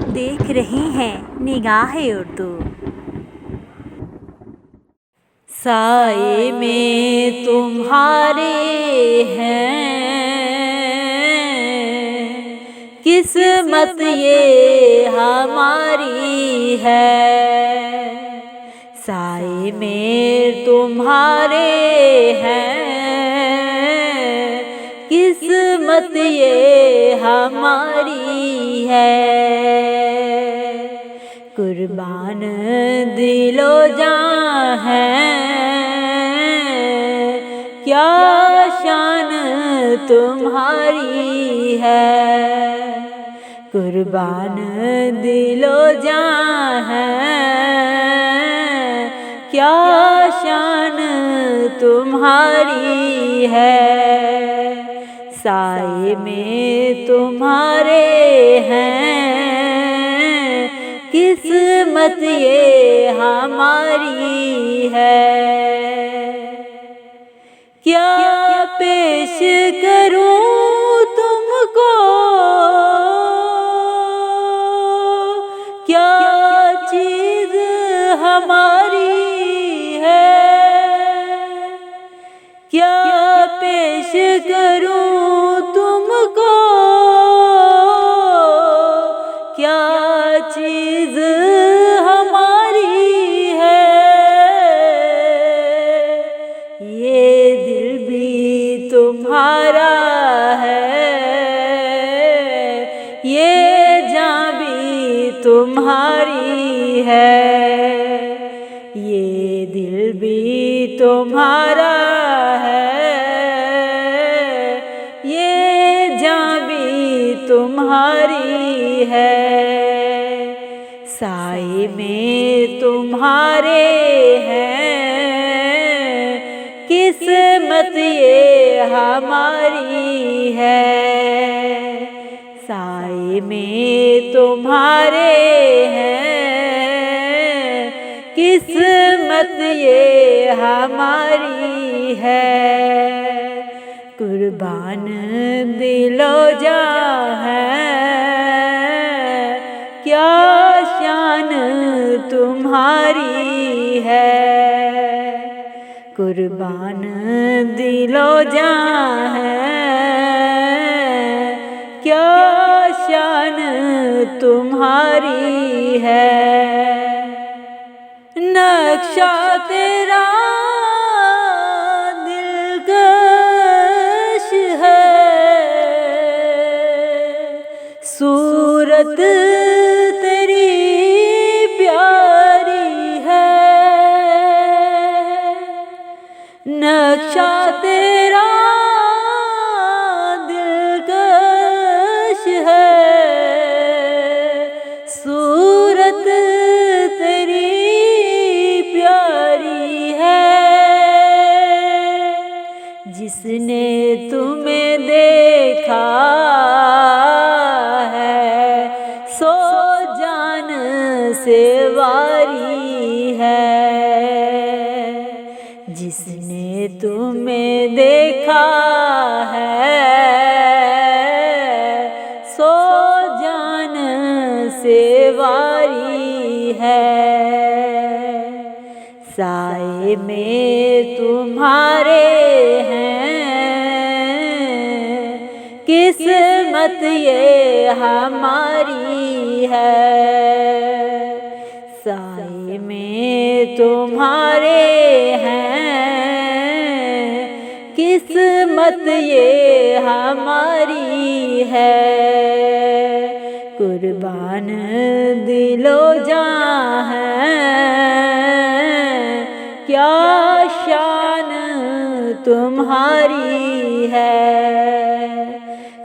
देख रहे हैं निगाहे उर्दू। साए में तुम्हारे हैं, किस्मत ये हमारी है। साए में तुम्हारे हैं, किस्मत ये हमारी है। कुर्बान दिलो जान है, क्या शान तुम्हारी है। कुर्बान दिलो जान है, क्या शान तुम्हारी है। साए में तुम्हारे हैं, किस्मत ये हमारी है। क्या पेश करूं तुमको, क्या चीज हमारी है। क्या पेश करूं तुमको, क्या चीज हमारी है। ये दिल भी तुम्हारा है, ये जान भी तुम्हारी है। ये दिल भी तुम्हारा है, ये जान भी तुम्हारी है। साए में तुम्हारे हैं, किस्मत ये हमारी है। साए में तुम्हारे हैं, किस्मत ये हमारी है। कुर्बान दिलो जान है, क्या शान तुम्हारी है। कुर्बान दिलो जान है, क्या शान तुम्हारी है। नक्शा तेरा दिलकश है, सूरत तेरी प्यारी है। नक्शा तेरा दिलकश है, सूरत तेरी प्यारी है। जिसने तुम्हें देखा है, सो जान से वारी है। जिसने तुम्हें देखा है, सो जान से वारी है। साए में तुम्हारे हैं, किस्मत ये हमारी है। साए में तुम्हारे हैं, किस्मत ये हमारी है। कुर्बान दिलो जान है, क्या शान तुम्हारी है।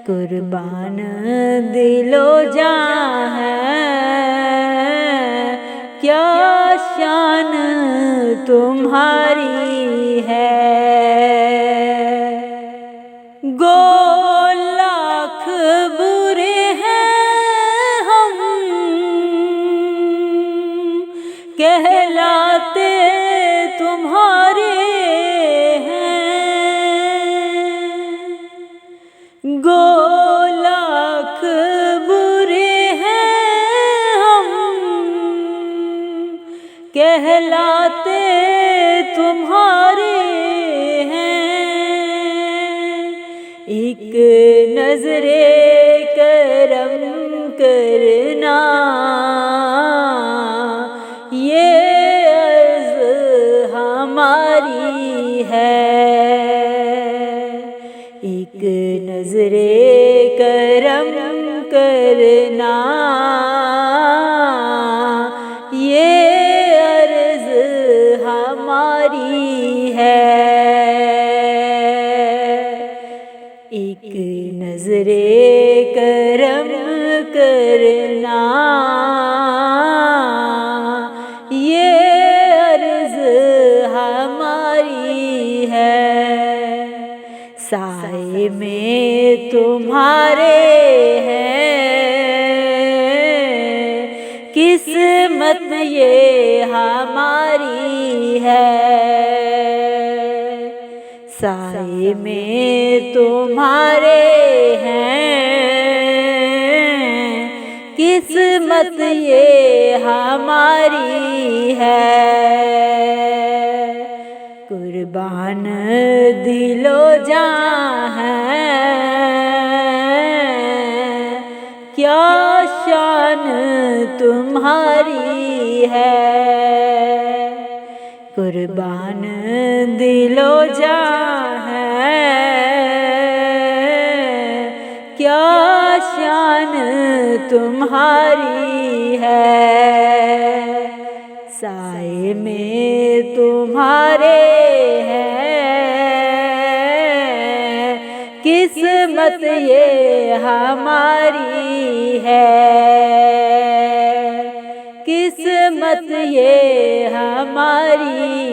कुर्बान दिलो जान है, क्या शान तुम्हारी है। गो लाख बुरे हैं हम, कहलाते तुम्हारे हैं। गो लाख बुरे कहलाते तुम्हारे हैं। एक नजरे करम करना ये अर्ज़ हमारी है। एक नजरे करम करना ये अर्ज़ हमारी है। एक नजरे करम करना ये अर्ज़ हमारी है। साए में तुम्हारे हैं, किस्मत ये हमारी है। साए में तुम्हारे हैं, किस्मत ये हमारी है। कुर्बान दिलो जान है, क्या शान तुम्हारी है। कुर्बान दिलो जान है, क्या शान तुम्हारी है। साए में तुम्हारे हैं, किस्मत ये हमारी है। किस्मत ये हमारी